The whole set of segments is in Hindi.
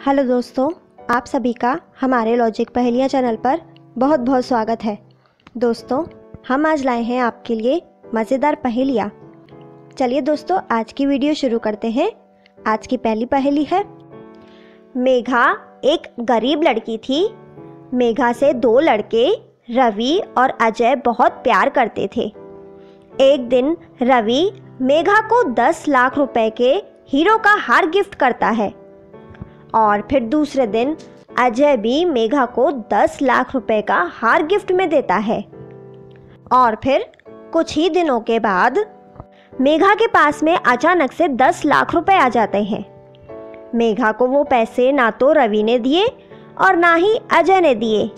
हेलो दोस्तों, आप सभी का हमारे लॉजिक पहेलियाँ चैनल पर बहुत बहुत स्वागत है। दोस्तों, हम आज लाए हैं आपके लिए मज़ेदार पहेलियाँ। चलिए दोस्तों, आज की वीडियो शुरू करते हैं। आज की पहली पहेली है। मेघा एक गरीब लड़की थी। मेघा से दो लड़के रवि और अजय बहुत प्यार करते थे। एक दिन रवि मेघा को 10 लाख रुपए के हीरो का हार गिफ्ट करता है और फिर दूसरे दिन अजय भी मेघा को 10 लाख रुपए का हार गिफ्ट में देता है। और फिर कुछ ही दिनों के बाद मेघा के पास में अचानक से 10 लाख रुपए आ जाते हैं। मेघा को वो पैसे ना तो रवि ने दिए और ना ही अजय ने दिए।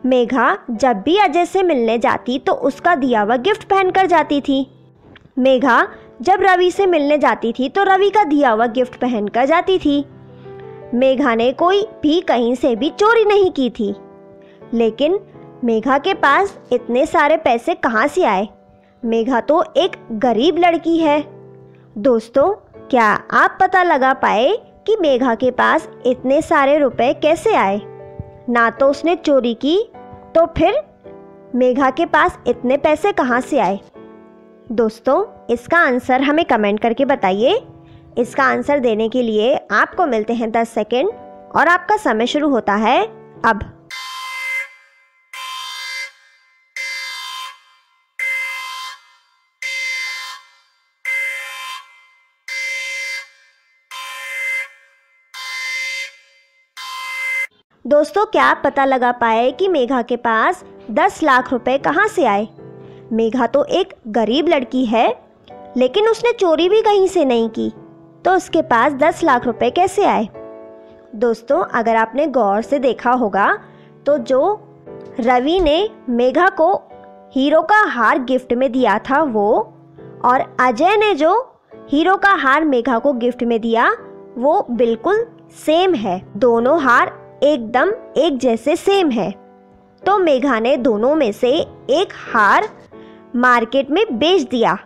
मेघा जब भी अजय से मिलने जाती तो उसका दिया हुआ गिफ्ट पहनकर जाती थी। मेघा जब रवि से मिलने जाती थी तो रवि का दिया हुआ गिफ्ट पहनकर जाती थी। मेघा ने कोई भी कहीं से भी चोरी नहीं की थी। लेकिन मेघा के पास इतने सारे पैसे कहाँ से आए? मेघा तो एक गरीब लड़की है। दोस्तों, क्या आप पता लगा पाए कि मेघा के पास इतने सारे रुपए कैसे आए? ना तो उसने चोरी की, तो फिर मेघा के पास इतने पैसे कहाँ से आए? दोस्तों, इसका आंसर हमें कमेंट करके बताइए। इसका आंसर देने के लिए आपको मिलते हैं 10 सेकेंड और आपका समय शुरू होता है अब। दोस्तों, क्या आप पता लगा पाए कि मेघा के पास 10 लाख रुपए कहाँ से आए? मेघा तो एक गरीब लड़की है, लेकिन उसने चोरी भी कहीं से नहीं की, तो उसके पास 10 लाख रुपए कैसे आए? दोस्तों, अगर आपने गौर से देखा होगा तो जो रवि ने मेघा को हीरो का हार गिफ्ट में दिया था वो, और अजय ने जो हीरो का हार मेघा को गिफ्ट में दिया वो बिल्कुल सेम है। दोनों हार एकदम एक जैसे सेम है। तो मेघा ने दोनों में से एक हार मार्केट में बेच दिया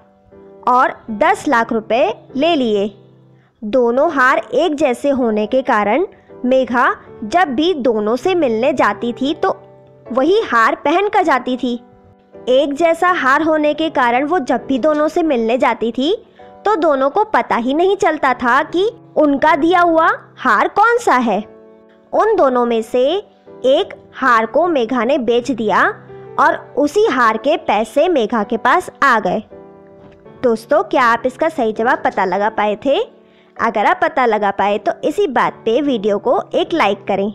और 10 लाख रुपए ले लिए। दोनों हार एक जैसे होने के कारण मेघा जब भी दोनों से मिलने जाती थी तो वही हार पहन कर जाती थी। एक जैसा हार होने के कारण वो जब भी दोनों से मिलने जाती थी तो दोनों को पता ही नहीं चलता था कि उनका दिया हुआ हार कौन सा है। उन दोनों में से एक हार को मेघा ने बेच दिया और उसी हार के पैसे मेघा के पास आ गए। दोस्तों, क्या आप इसका सही जवाब पता लगा पाए थे? अगर आप पता लगा पाए तो इसी बात पे वीडियो को एक लाइक करें।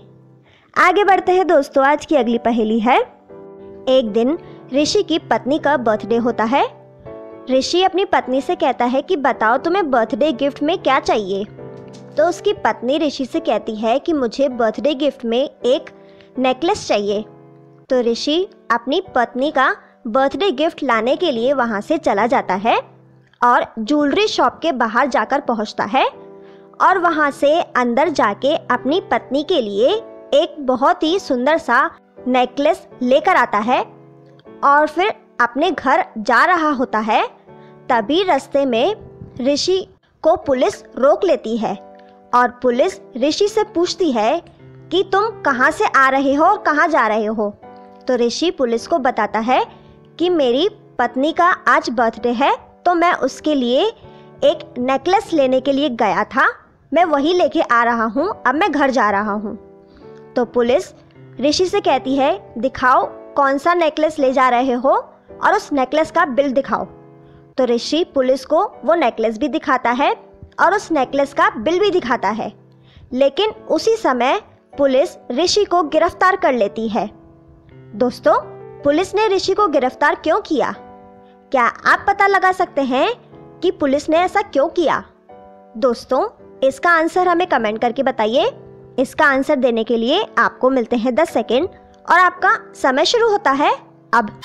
आगे बढ़ते हैं दोस्तों, आज की अगली पहेली है। एक दिन ऋषि की पत्नी का बर्थडे होता है। ऋषि अपनी पत्नी से कहता है कि बताओ तुम्हें बर्थडे गिफ्ट में क्या चाहिए? तो उसकी पत्नी ऋषि से कहती है कि मुझे बर्थडे गिफ्ट में एक नेकलेस चाहिए। तो ऋषि अपनी पत्नी का बर्थडे गिफ्ट लाने के लिए वहाँ से चला जाता है और ज्वेलरी शॉप के बाहर जाकर पहुँचता है और वहाँ से अंदर जाके अपनी पत्नी के लिए एक बहुत ही सुंदर सा नेकलेस लेकर आता है और फिर अपने घर जा रहा होता है। तभी रास्ते में ऋषि को पुलिस रोक लेती है और पुलिस ऋषि से पूछती है कि तुम कहाँ से आ रहे हो और कहाँ जा रहे हो? तो ऋषि पुलिस को बताता है कि मेरी पत्नी का आज बर्थडे है, तो मैं उसके लिए एक नेकलेस लेने के लिए गया था, मैं वही लेके आ रहा हूँ, अब मैं घर जा रहा हूँ। तो पुलिस ऋषि से कहती है दिखाओ कौन सा नेकलेस ले जा रहे हो और उस नेकलेस का बिल दिखाओ। तो ऋषि पुलिस को वो नेकलेस भी दिखाता है और उस नेकलेस का बिल भी दिखाता है। लेकिन उसी समय पुलिस ऋषि को गिरफ्तार कर लेती है। दोस्तों, पुलिस ने ऋषि को गिरफ्तार क्यों किया? क्या आप पता लगा सकते हैं कि पुलिस ने ऐसा क्यों किया? दोस्तों, इसका आंसर हमें कमेंट करके बताइए। इसका आंसर देने के लिए आपको मिलते हैं 10 सेकेंड और आपका समय शुरू होता है अब।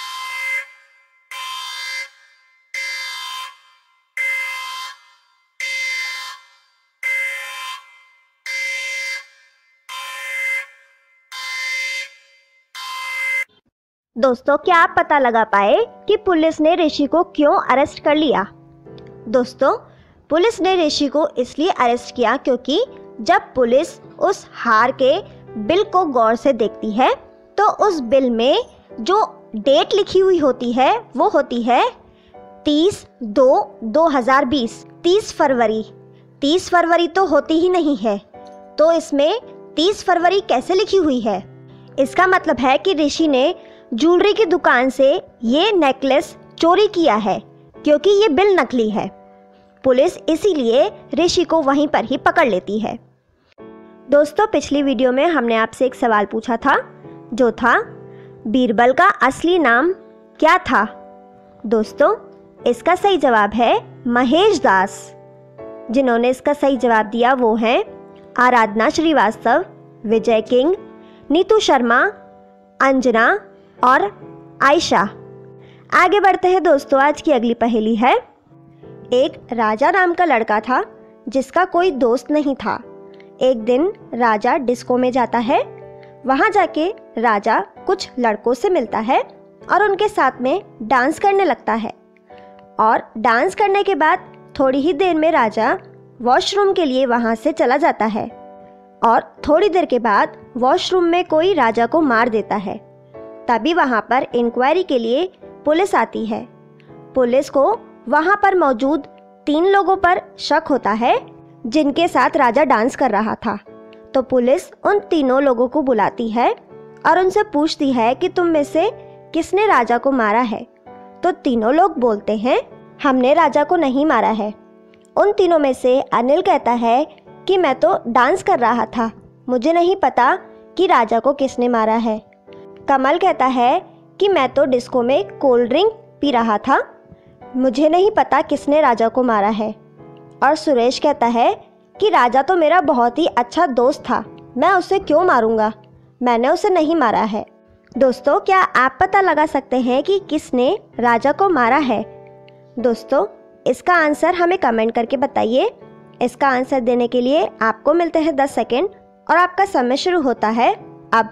दोस्तों, क्या आप पता लगा पाए कि पुलिस ने ऋषि को क्यों अरेस्ट कर लिया? दोस्तों, पुलिस ने ऋषि को इसलिए अरेस्ट किया क्योंकि जब पुलिस उस हार के बिल को गौर से देखती है तो उस बिल में जो डेट लिखी हुई होती है वो होती है 30/2/2020, 30 फरवरी। 30 फरवरी तो होती ही नहीं है, तो इसमें 30 फरवरी कैसे लिखी हुई है? इसका मतलब है कि ऋषि ने ज्वेलरी की दुकान से ये नेकलेस चोरी किया है, क्योंकि ये बिल नकली है। पुलिस इसीलिए ऋषि को वहीं पर ही पकड़ लेती है। दोस्तों, पिछली वीडियो में हमने आपसे एक सवाल पूछा था, जो था बीरबल का असली नाम क्या था? दोस्तों, इसका सही जवाब है महेश दास। जिन्होंने इसका सही जवाब दिया वो हैं आराधना श्रीवास्तव, विजय किंग, नीतू शर्मा, अंजना और आयशा। आगे बढ़ते हैं दोस्तों। आज की अगली पहेली है। एक राजा नाम का लड़का था जिसका कोई दोस्त नहीं था। एक दिन राजा डिस्को में जाता है। वहाँ जाके राजा कुछ लड़कों से मिलता है और उनके साथ में डांस करने लगता है। और डांस करने के बाद थोड़ी ही देर में राजा वॉशरूम के लिए वहाँ से चला जाता है। और थोड़ी देर के बाद वॉशरूम में कोई राजा को मार देता है। तभी वहाँ पर इंक्वायरी के लिए पुलिस आती है। पुलिस को वहाँ पर मौजूद 3 लोगों पर शक होता है जिनके साथ राजा डांस कर रहा था। तो पुलिस उन तीनों लोगों को बुलाती है और उनसे पूछती है कि तुम में से किसने राजा को मारा है? तो तीनों लोग बोलते हैं, हमने राजा को नहीं मारा है। उन तीनों में से अनिल कहता है कि मैं तो डांस कर रहा था, मुझे नहीं पता कि राजा को किसने मारा है। कमल कहता है कि मैं तो डिस्को में कोल्ड ड्रिंक पी रहा था, मुझे नहीं पता किसने राजा को मारा है। और सुरेश कहता है कि राजा तो मेरा बहुत ही अच्छा दोस्त था, मैं उसे क्यों मारूंगा, मैंने उसे नहीं मारा है। दोस्तों, क्या आप पता लगा सकते हैं कि किसने राजा को मारा है? दोस्तों, इसका आंसर हमें कमेंट करके बताइए। इसका आंसर देने के लिए आपको मिलते हैं 10 सेकेंड और आपका समय शुरू होता है अब।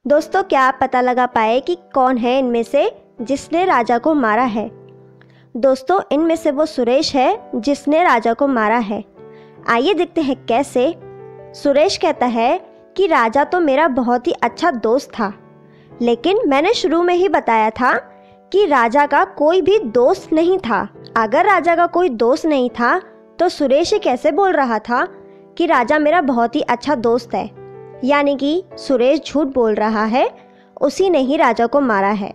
दोस्तों, क्या आप पता लगा पाए कि कौन है इनमें से जिसने राजा को मारा है? दोस्तों, इनमें से वो सुरेश है जिसने राजा को मारा है। आइए देखते हैं कैसे। सुरेश कहता है कि राजा तो मेरा बहुत ही अच्छा दोस्त था, लेकिन मैंने शुरू में ही बताया था कि राजा का कोई भी दोस्त नहीं था। अगर राजा का कोई दोस्त नहीं था तो सुरेश कैसे बोल रहा था कि राजा मेरा बहुत ही अच्छा दोस्त है? यानी कि सुरेश झूठ बोल रहा है, उसी ने ही राजा को मारा है।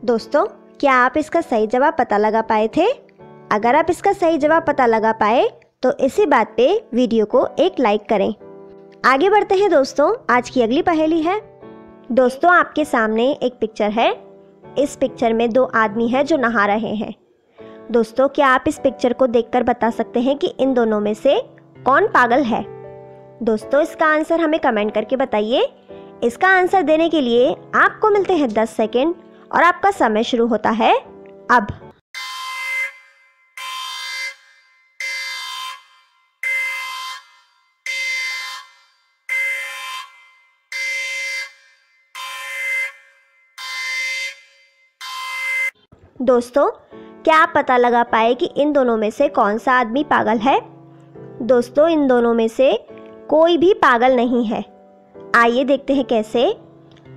दोस्तों, क्या आप इसका सही जवाब पता लगा पाए थे? अगर आप इसका सही जवाब पता लगा पाए तो इसी बात पे वीडियो को एक लाइक करें। आगे बढ़ते हैं दोस्तों। आज की अगली पहेली है। दोस्तों, आपके सामने एक पिक्चर है। इस पिक्चर में 2 आदमी हैं जो नहा रहे हैं। दोस्तों, क्या आप इस पिक्चर को देखकर बता सकते हैं कि इन दोनों में से कौन पागल है? दोस्तों, इसका आंसर हमें कमेंट करके बताइए। इसका आंसर देने के लिए आपको मिलते हैं 10 सेकेंड और आपका समय शुरू होता है अब। दोस्तों, क्या आप पता लगा पाए कि इन दोनों में से कौन सा आदमी पागल है? दोस्तों, इन दोनों में से कोई भी पागल नहीं है। आइए देखते हैं कैसे।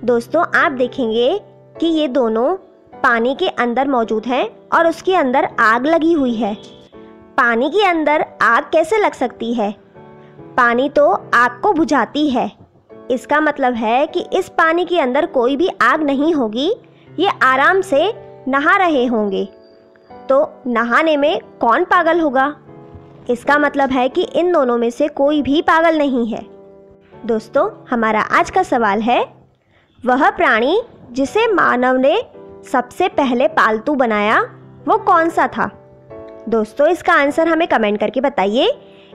दोस्तों, आप देखेंगे कि ये दोनों पानी के अंदर मौजूद हैं और उसके अंदर आग लगी हुई है। पानी के अंदर आग कैसे लग सकती है? पानी तो आग को बुझाती है। इसका मतलब है कि इस पानी के अंदर कोई भी आग नहीं होगी, ये आराम से नहा रहे होंगे। तो नहाने में कौन पागल होगा? इसका मतलब है कि इन दोनों में से कोई भी पागल नहीं है। दोस्तों, हमारा आज का सवाल है, वह प्राणी जिसे मानव ने सबसे पहले पालतू बनाया वो कौन सा था? दोस्तों, इसका आंसर हमें कमेंट करके बताइए।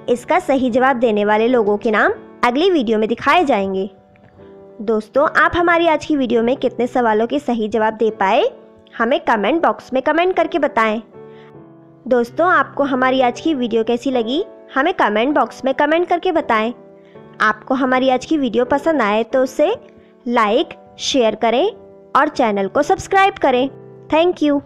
इसका सही जवाब देने वाले लोगों के नाम अगली वीडियो में दिखाए जाएंगे। दोस्तों, आप हमारी आज की वीडियो में कितने सवालों के सही जवाब दे पाए, हमें कमेंट बॉक्स में कमेंट करके बताएं। दोस्तों, आपको हमारी आज की वीडियो कैसी लगी, हमें कमेंट बॉक्स में कमेंट करके बताएं। आपको हमारी आज की वीडियो पसंद आए तो उसे लाइक, शेयर करें और चैनल को सब्सक्राइब करें। Thank you.